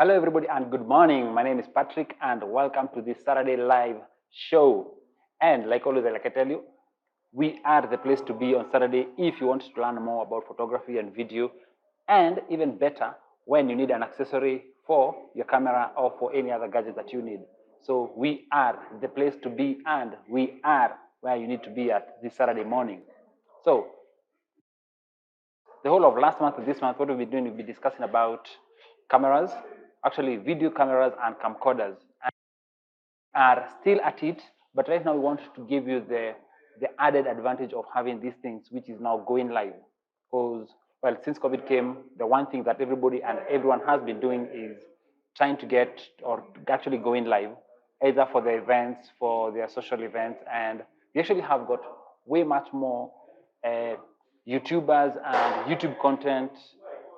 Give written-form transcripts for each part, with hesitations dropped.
Hello everybody and good morning. My name is Patrick and welcome to this Saturday live show. And like always, like I tell you, we are the place to be on Saturday if you want to learn more about photography and video, and even better when you need an accessory for your camera or for any other gadget that you need. So we are the place to be and we are where you need to be at this Saturday morning. So the whole of last month and this month, what we'll be doing, we'll be discussing about cameras, actually video cameras and camcorders. And are still at it, but right now we want to give you the added advantage of having these things, which is now going live. Because, well, since COVID came, the one thing that everybody and everyone has been doing is trying to get or actually going live, either for the events, for their social events, and we actually have got way much more YouTubers and YouTube content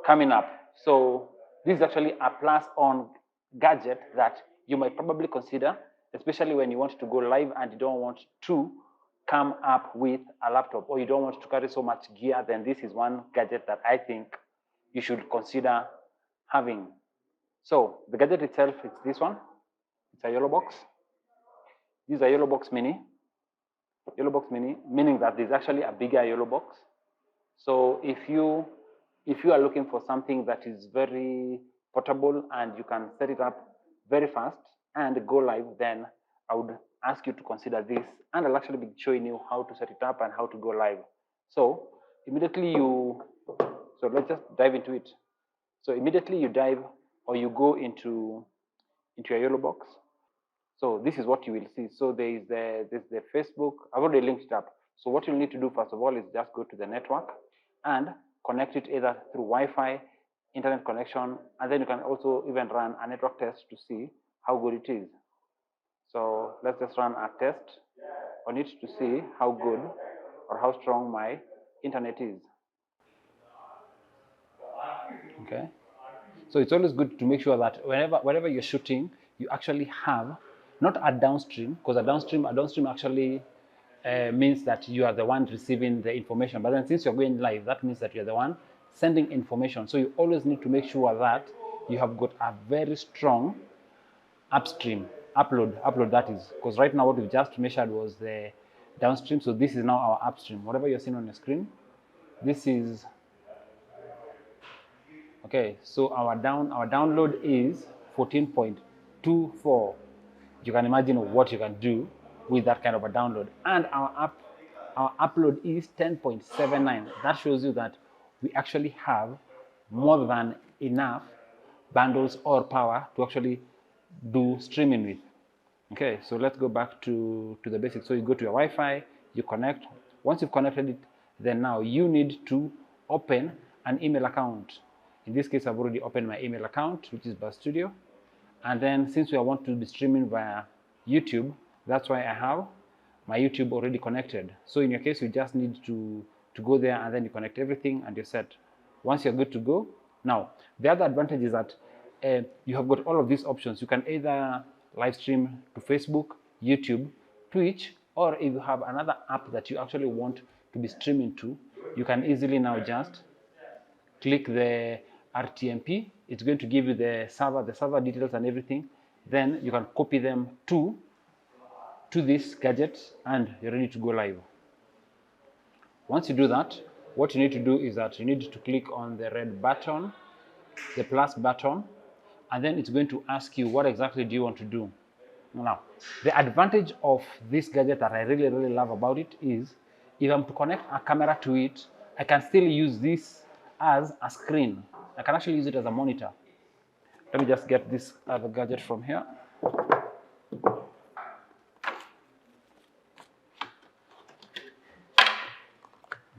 coming up. So this is actually a plus on gadget that you might probably consider, especially when you want to go live and you don't want to come up with a laptop or you don't want to carry so much gear. Then this is one gadget that I think you should consider having. So the gadget itself, it's this one. It's a YoloBox. This is a YoloBox Mini. YoloBox Mini, meaning that there's actually a bigger YoloBox. So if you are looking for something that is very portable and you can set it up very fast and go live, then I would ask you to consider this, and I'll actually be showing you how to set it up and how to go live. So immediately so let's just dive into it. So immediately you dive or you go into your YoloBox. So this is what you will see. So there's the Facebook. I've already linked it up. So what you'll need to do first of all is just go to the network and connect it either through Wi-Fi, internet connection, and then you can also even run a network test to see how good it is. So let's just run a test on it to see how good or how strong my internet is. Okay. So it's always good to make sure that whenever you're shooting, you actually have not a downstream, because a downstream actually means that you are the one receiving the information. But then since you're going live, that means that you're the one sending information. So you always need to make sure that you have got a very strong upstream upload that is, because right now what we've just measured was the downstream. So this is now our upstream. Whatever you're seeing on the screen, this is okay. So our download is 14.24. You can imagine what you can do with that kind of a download. And our upload is 10.79. That shows you that we actually have more than enough bundles or power to actually do streaming with. Okay, so let's go back to the basics. So you go to your Wi-Fi, you connect. Once you've connected it, then now you need to open an email account. In this case, I've already opened my email account, which is Buzz Studio. And then since we want to be streaming via YouTube, that's why I have my YouTube already connected. So in your case, you just need to go there and then you connect everything and you're set. Once you're good to go. Now, the other advantage is that you have got all of these options. You can either live stream to Facebook, YouTube, Twitch, or if you have another app that you actually want to be streaming to, you can easily now just click the RTMP. It's going to give you the server details and everything. Then you can copy them to this gadget and you're ready to go live. Once you do that, what you need to do is that you need to click on the red button, the plus button, and then it's going to ask you what exactly do you want to do. Now, the advantage of this gadget that I really, really love about it is if I'm to connect a camera to it, I can still use this as a screen. I can actually use it as a monitor. Let me just get this other gadget from here.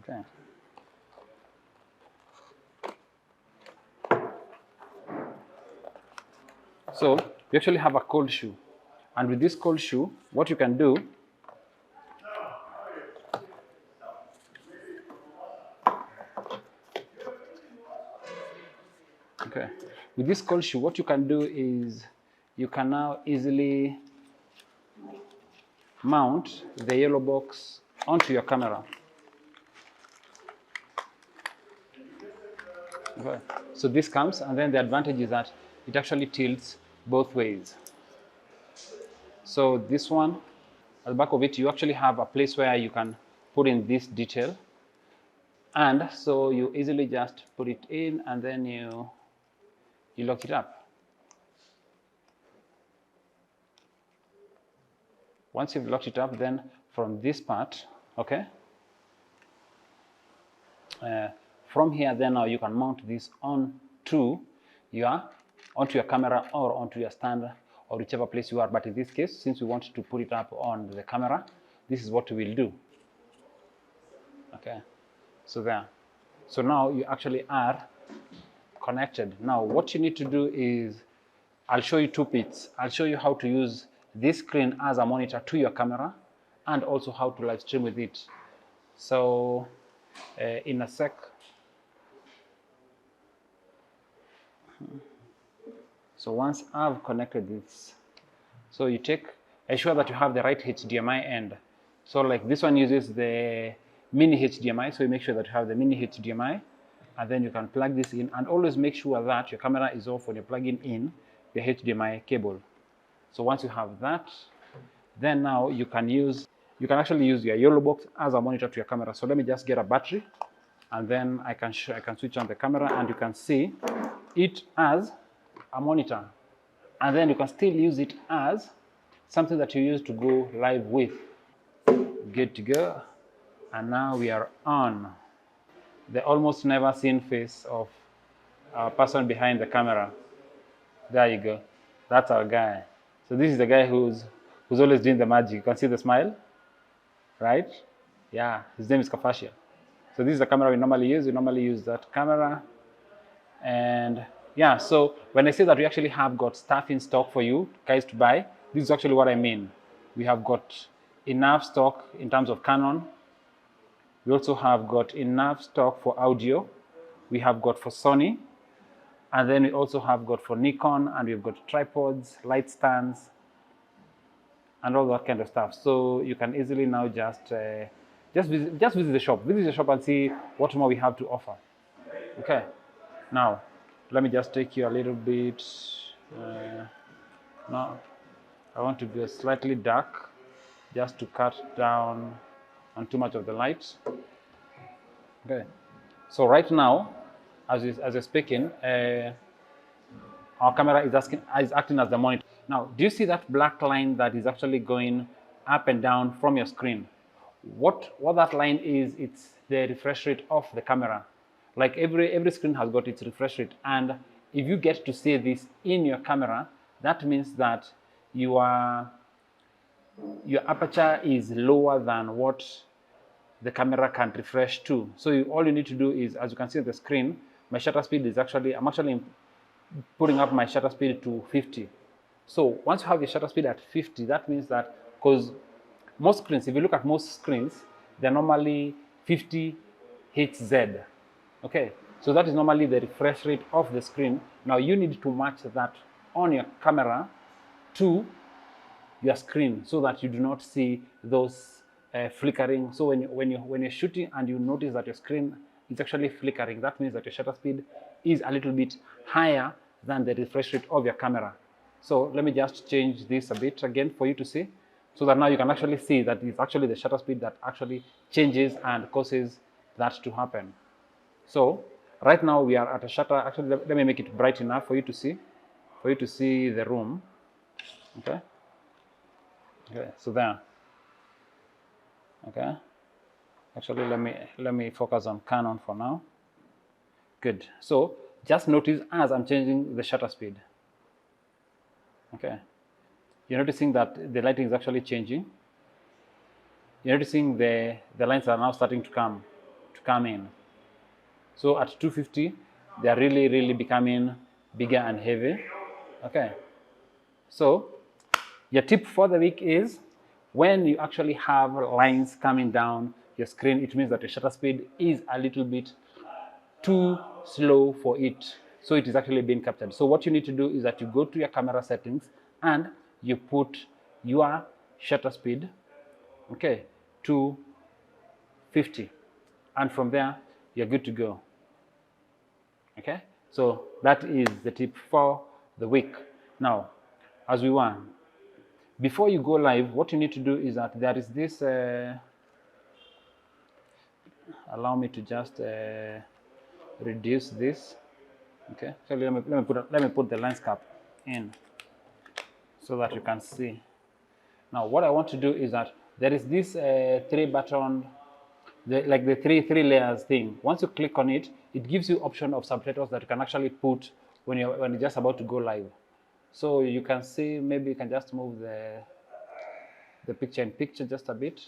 Okay. So we actually have a cold shoe. And with this cold shoe, what you can do okay. With this cold shoe, what you can do is you can now easily mount the YoloBox onto your camera. Okay. So this comes, and then the advantage is that it actually tilts both ways. So this one, at the back of it, you actually have a place where you can put in this detail. And so you easily just put it in and then you lock it up. Once you've locked it up, then from this part, okay, from here, then now you can mount this onto your camera or onto your stand or whichever place you are. But in this case, since we want to put it up on the camera, this is what we will do. Okay, so there. So now you actually are connected. Now what you need to do is, I'll show you two bits. I'll show you how to use this screen as a monitor to your camera and also how to live stream with it. So in a sec. So once I've connected this, so you ensure that you have the right HDMI end. So like this one uses the mini HDMI, so you make sure that you have the mini HDMI, and then you can plug this in, and always make sure that your camera is off when you're plugging in the HDMI cable. So once you have that, then now you can actually use your YoloBox as a monitor to your camera. So let me just get a battery, and then I can switch on the camera, and you can see it as a monitor, and then you can still use it as something that you use to go live with. Good to go. And now we are on. The almost never seen face of our person behind the camera. There you go. That's our guy. So this is the guy who's always doing the magic. You can see the smile, right? Yeah, his name is Kafashia. So this is the camera we normally use. We normally use that camera. And yeah, so when I say that we actually have got stuff in stock for you guys to buy, this is actually what I mean. We have got enough stock in terms of Canon. We also have got enough stock for audio. We have got for Sony. And then we also have got for Nikon, and we've got tripods, light stands, and all that kind of stuff. So you can easily now just visit the shop. Visit the shop and see what more we have to offer. Okay. Now, let me just take you a little bit. Now, I want to go slightly dark, just to cut down on too much of the light. Okay. So right now, as you're speaking, our camera is acting as the monitor. Now, do you see that black line that is actually going up and down from your screen? What that line is, it's the refresh rate of the camera. Like every screen has got its refresh rate, and if you get to see this in your camera, that means that your aperture is lower than what the camera can refresh to. So all you need to do is, as you can see on the screen, my shutter speed is I'm actually putting up my shutter speed to 50. So once you have your shutter speed at 50, that means that, because most screens, if you look at most screens, they're normally 50 Hz. Okay, so that is normally the refresh rate of the screen. Now you need to match that on your camera to your screen so that you do not see those flickering. So when you're shooting and you notice that your screen is actually flickering, that means that your shutter speed is a little bit higher than the refresh rate of your camera. So let me just change this a bit again for you to see, so that now you can actually see that it's actually the shutter speed that actually changes and causes that to happen. So right now we are at a shutter. Actually, let me make it bright enough for you to see the room. Okay. Okay. So there. Okay. Actually, let me focus on Canon for now. Good. So just notice as I'm changing the shutter speed. Okay. You're noticing that the lighting is actually changing. You're noticing the lines are now starting to come in. So at 250, they are really becoming bigger and heavy. Okay. So your tip for the week is, when you actually have lines coming down your screen, it means that your shutter speed is a little bit too slow for it. So it is actually being captured. So what you need to do is that you go to your camera settings and you put your shutter speed, okay, to 50. And from there, you're good to go. Okay, so that is the tip for the week. Now, as we were, before you go live, what you need to do is that there is this, allow me to just reduce this. Okay, so let me put the lens cap in so that you can see. Now, what I want to do is that there is this three button, like the three layers thing. Once you click on it, it gives you option of subtitles that you can actually put when you're just about to go live. So you can see, maybe you can just move the picture in picture just a bit.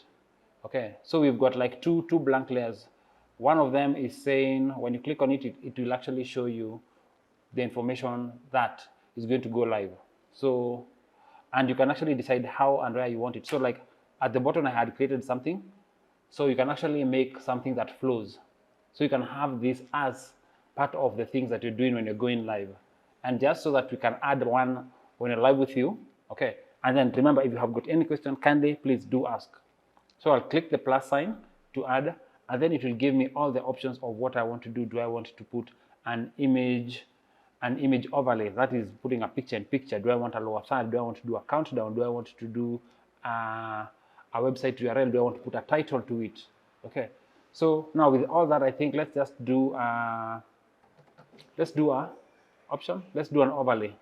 Okay, so we've got like two blank layers. One of them is saying when you click on it, it will actually show you the information that is going to go live. So, and you can actually decide how and where you want it. So like at the bottom I had created something, so you can actually make something that flows. So you can have this as part of the things that you're doing when you're going live. And just so that we can add one when you're live with you, okay? And then remember, if you have got any question, kindly please do ask. So I'll click the plus sign to add, and then it will give me all the options of what I want to do. Do I want to put an image overlay, that is putting a picture in picture? Do I want a lower third? Do I want to do a countdown? Do I want to do a website URL? Do I want to put a title to it? Okay, so now with all that, I think let's just do an option. Let's do an overlay,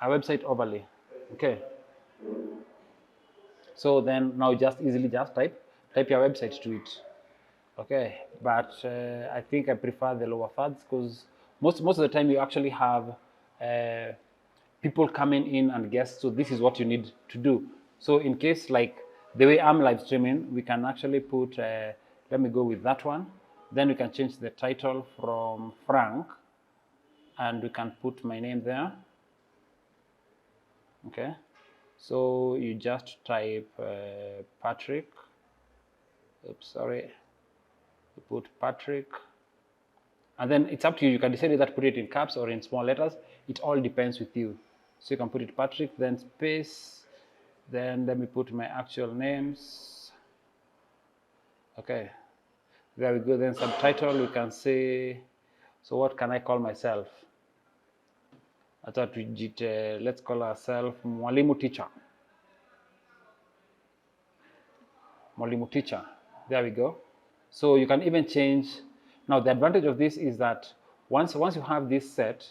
a website overlay. Okay, so then now just easily just type your website to it. Okay, but I think I prefer the lower thirds because most of the time you actually have people coming in and guests, so this is what you need to do. So in case like the way I'm live streaming, we can actually put, let me go with that one. Then we can change the title from Frank, and we can put my name there. Okay, so you just type Patrick. Oops, sorry. You put Patrick, and then it's up to you. You can decide either to put it in caps or in small letters. It all depends with you. So you can put it Patrick, then space, then let me put my actual names. Okay, there we go. Then subtitle, we can say, so what can I call myself? I thought let's call ourselves Mwalimu Teacher. Mwalimu Teacher, there we go. So you can even change. Now the advantage of this is that once you have this set,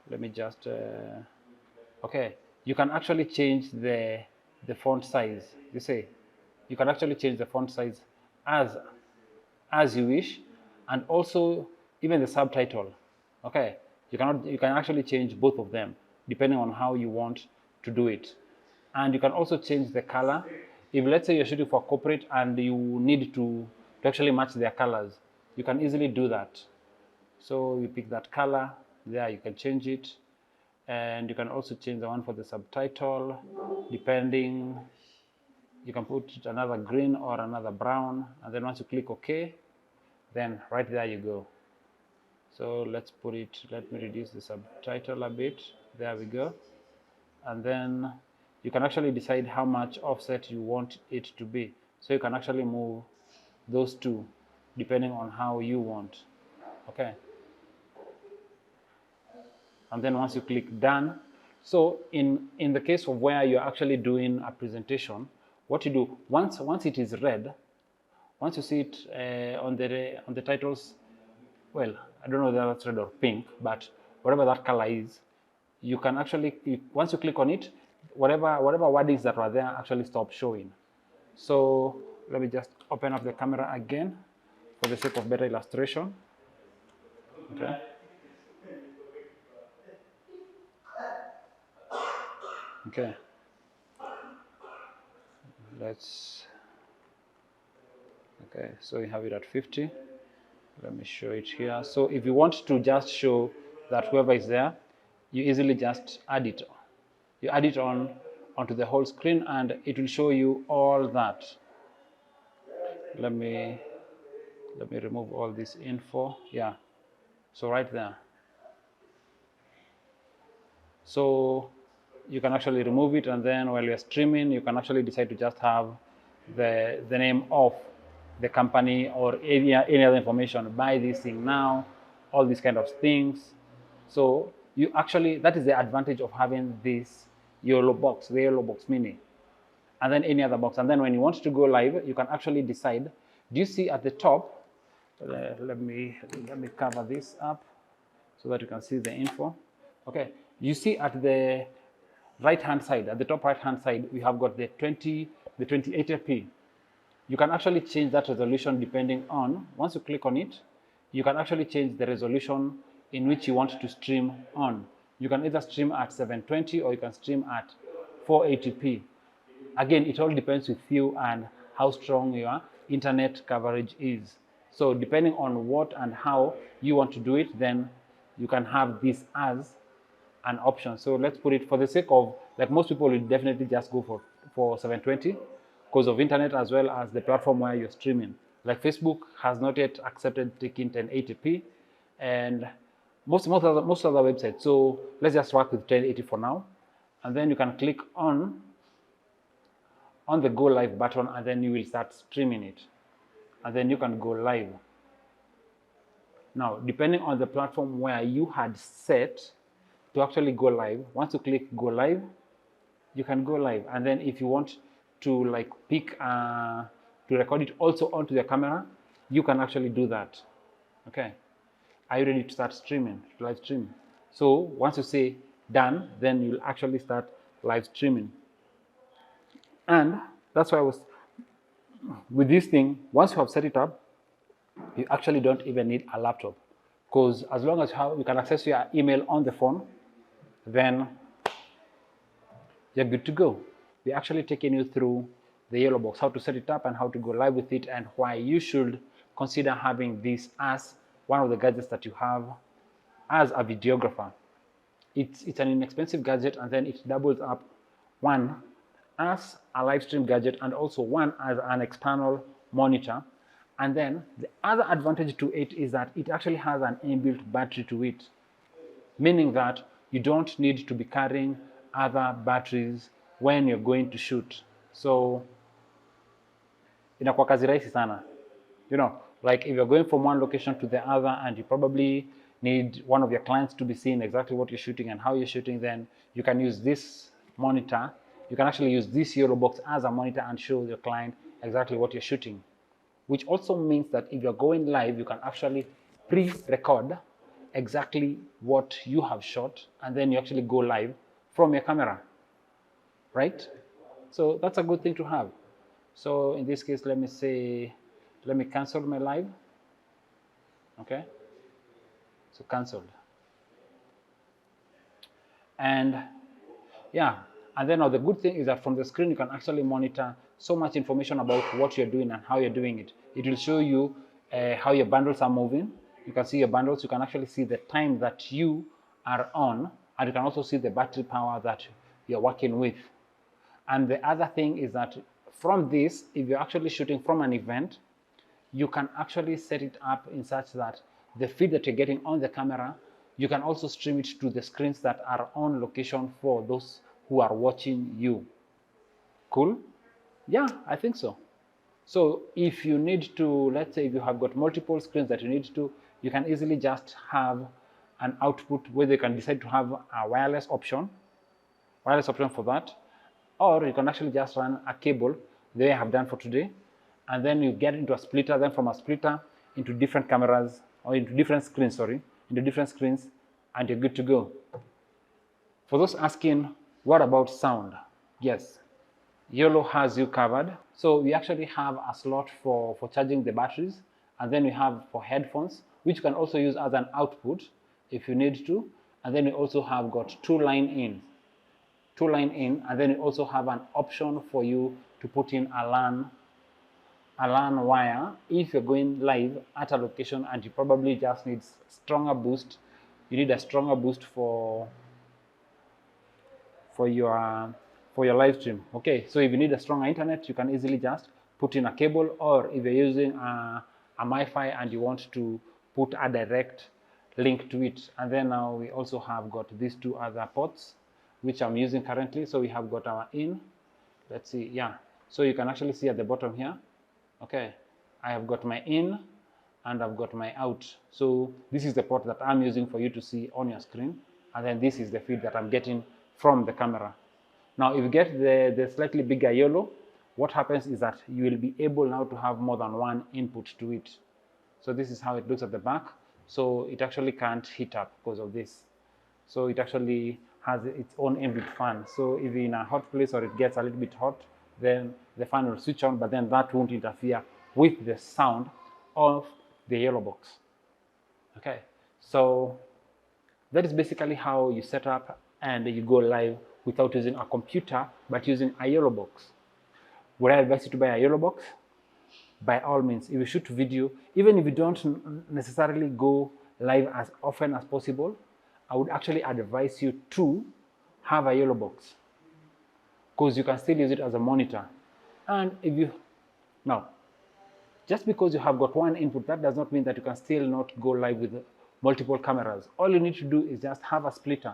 let me just, okay, you can actually change the font size. You see, you can actually change the font size as you wish, and also even the subtitle. Okay, you can actually change both of them depending on how you want to do it. And you can also change the color. If let's say you're shooting for corporate and you need to actually match their colors, you can easily do that. So you pick that color there, you can change it, and you can also change the one for the subtitle depending. You can put another green or another brown, and then once you click OK, then right there you go. So let's put it, let me reduce the subtitle a bit. There we go. And then you can actually decide how much offset you want it to be. So you can actually move those two depending on how you want. Okay. And then once you click done, so in the case of where you're actually doing a presentation, what you do, once it is red, once you see it on the titles, well, I don't know whether that's red or pink, but whatever that color is, you can actually, once you click on it, whatever wordings that were there actually stop showing. So let me just open up the camera again for the sake of better illustration. Okay. Okay. Okay, so we have it at 50. Let me show it here. So if you want to just show that whoever is there, you easily just add it. You add it onto the whole screen, and it will show you all that. Let me remove all this info. Yeah. So right there. So you can actually remove it, and then while you're streaming, you can actually decide to just have the name of the company or any other information. Buy this thing now, all these kind of things. So you actually, that is the advantage of having this YoloBox, the YoloBox Mini, and then any other box. And then when you want to go live, you can actually decide. Do you see at the top? Let me cover this up so that you can see the info. Okay, you see at the right hand side, at the top right hand side, we have got the 2080p. You can actually change that resolution depending on, once you click on it, you can actually change the resolution in which you want to stream on. You can either stream at 720 or you can stream at 480p. Again, it all depends with you and how strong your internet coverage is. So depending on what and how you want to do it, then you can have this as an option. So let's put it, for the sake of, like most people will definitely just go for 720 because of internet as well as the platform where you're streaming. Like Facebook has not yet accepted taking 1080p and most other websites. So let's just work with 1080 for now. And then you can click on the go live button and then you will start streaming it. And then you can go live. Now, depending on the platform where you had set to actually go live, once you click go live, you can go live. And then if you want to like pick to record it also onto the camera, you can actually do that. Okay, are you ready to start streaming, live stream? So once you say done, then you'll actually start live streaming. And that's why I was with this thing, once you have set it up, you actually don't even need a laptop, because as long as you can access your email on the phone, then you're good to go. We're actually taking you through the YoloBox, how to set it up and how to go live with it, and why you should consider having this as one of the gadgets that you have as a videographer. It's an inexpensive gadget, and then it doubles up, one as a live stream gadget and also one as an external monitor. And then the other advantage to it is that it actually has an inbuilt battery to it, meaning that you don't need to be carrying other batteries when you're going to shoot. So inakuwa kazi rahisi sana. You know, like if you're going from one location to the other and you probably need one of your clients to be seeing exactly what you're shooting and how you're shooting, then you can use this monitor. You can actually use this YoloBox as a monitor and show your client exactly what you're shooting. Which also means that if you're going live, you can actually pre-record exactly what you have shot, and then you actually go live from your camera, right? So that's a good thing to have. So in this case, let me cancel my live. Okay, so canceled. And yeah, and then now the good thing is that from the screen you can actually monitor so much information about what you're doing and how you're doing it. It will show you how your bundles are moving. You can see your bundles. You can actually see the time that you are on, and you can also see the battery power that you're working with. And the other thing is that from this, if you're actually shooting from an event, you can actually set it up in such that the feed that you're getting on the camera, you can also stream it to the screens that are on location for those who are watching you. Cool? Yeah, I think so. So if you need to, let's say if you have got multiple screens that you need to, you can easily just have an output where you can decide to have a wireless option for that, or you can actually just run a cable the way I have done for today, and then you get into a splitter, then from a splitter into different cameras, or into different screens, and you're good to go. For those asking, what about sound? Yes, YOLO has you covered. So we actually have a slot for charging the batteries, and then we have for headphones, which you can also use as an output if you need to. And then we also have got two line in, and then we also have an option for you to put in a LAN wire if you're going live at a location and you probably just need stronger boost. You need a stronger boost for your live stream. Okay, so if you need a stronger internet, you can easily just put in a cable, or if you're using a Wi-Fi and you want to put a direct link to it. And then now we also have got these two other ports which I'm using currently. So we have got our in, let's see, yeah, so you can actually see at the bottom here. Okay, I have got my in and I've got my out. So this is the port that I'm using for you to see on your screen. and then this is the feed that I'm getting from the camera. Now, if you get the slightly bigger YOLO, what happens is that you will be able now to have more than one input to it. So this is how it looks at the back. So it actually can't heat up because of this. So it actually has its own inbuilt fan. So if you're in a hot place or it gets a little bit hot, then the fan will switch on, but then that won't interfere with the sound of the YoloBox. Okay, so that is basically how you set up and you go live without using a computer, but using a YoloBox. Would I advise you to buy a YoloBox? By all means, if you shoot video, even if you don't necessarily go live as often as possible, I would actually advise you to have a YoloBox, because you can still use it as a monitor. And if you, now, just because you have got one input, that does not mean that you can still not go live with multiple cameras. All you need to do is just have a splitter,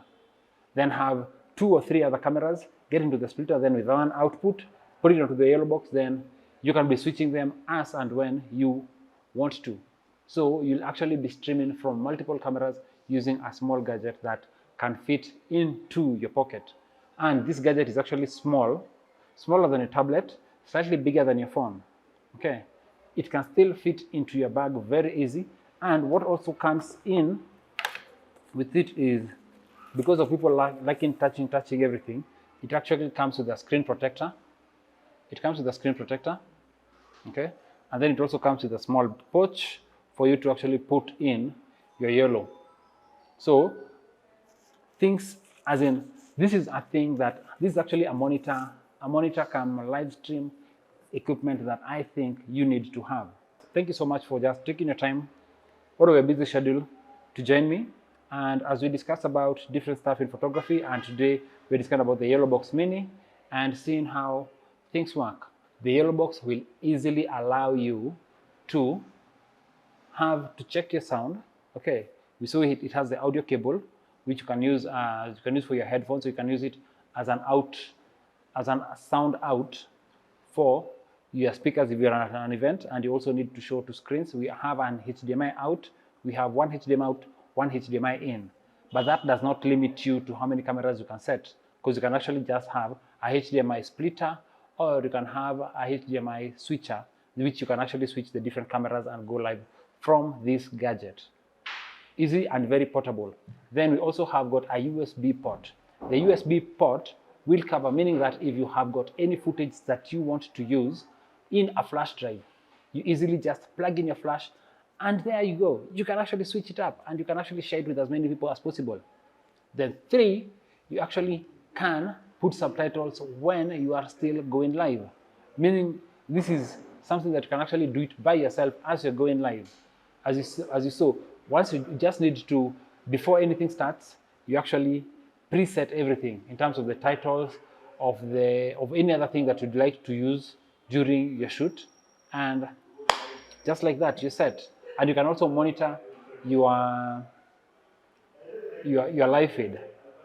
then have 2 or 3 other cameras, get into the splitter, then with one output, put it onto the YoloBox, then you can be switching them as and when you want to. So you'll actually be streaming from multiple cameras using a small gadget that can fit into your pocket. And this gadget is actually small, smaller than a tablet, slightly bigger than your phone. Okay, it can still fit into your bag very easy. And what also comes in with it is, because of people liking touching everything, it actually comes with a screen protector. It comes with a screen protector, okay? And then it also comes with a small pouch for you to actually put in your YOLO. So things as in, this is a thing that, this is actually a monitor cam live stream equipment that I think you need to have. Thank you so much for just taking your time out of your busy schedule to join me. And as we discuss about different stuff in photography, and today we're discussing about the YoloBox Mini and seeing how things work. The YoloBox will easily allow you to check your sound. Okay, we saw it has the audio cable, which you can use for your headphones. So you can use it as an sound out for your speakers if you're at an event, and you also need to show 2 screens. We have an HDMI out. We have one HDMI out, one HDMI in. But that does not limit you to how many cameras you can set, because you can actually just have a HDMI splitter, or you can have a HDMI switcher, which you can actually switch the different cameras and go live from this gadget. Easy and very portable. Then we also have got a USB port. The USB port will cover, meaning that if you have got any footage that you want to use in a flash drive, you easily just plug in your flash, and there you go. You can actually switch it up, and you can actually share it with as many people as possible. Then 3, you actually can put subtitles when you are still going live, meaning this is something that you can actually do it by yourself as you're going live. As you saw, once you just need to, before anything starts, you actually preset everything in terms of the titles of any other thing that you'd like to use during your shoot, and just like that, you're set. And you can also monitor your live feed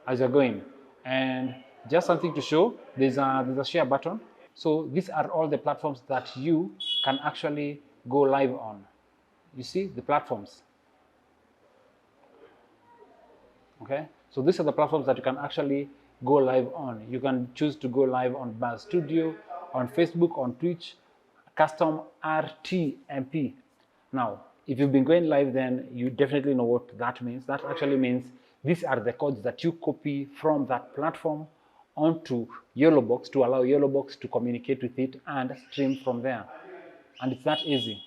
as you're going. And just something to show, there's a share button. So these are all the platforms that you can actually go live on. You see the platforms. Okay, so these are the platforms that you can actually go live on. You can choose to go live on Buzz Studio, on Facebook, on Twitch, custom RTMP. Now, if you've been going live, then you definitely know what that means. That actually means these are the codes that you copy from that platform onto YoloBox to allow YoloBox to communicate with it and stream from there. And it's that easy.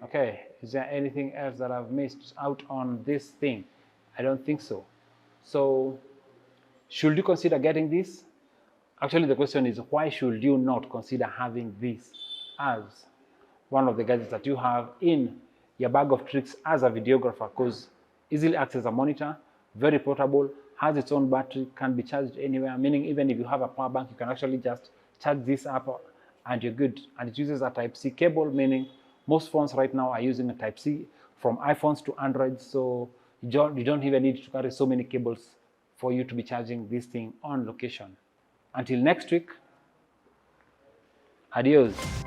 Okay, is there anything else that I've missed out on this thing? I don't think so. So, should you consider getting this? Actually, the question is, why should you not consider having this as one of the gadgets that you have in your bag of tricks as a videographer? Because easily acts as a monitor, very portable, has its own battery, can be charged anywhere, meaning even if you have a power bank, you can actually just charge this up and you're good. And it uses a Type-C cable, meaning most phones right now are using a Type-C, from iPhones to Androids, so you don't even need to carry so many cables for you to be charging this thing on location. Until next week, adios.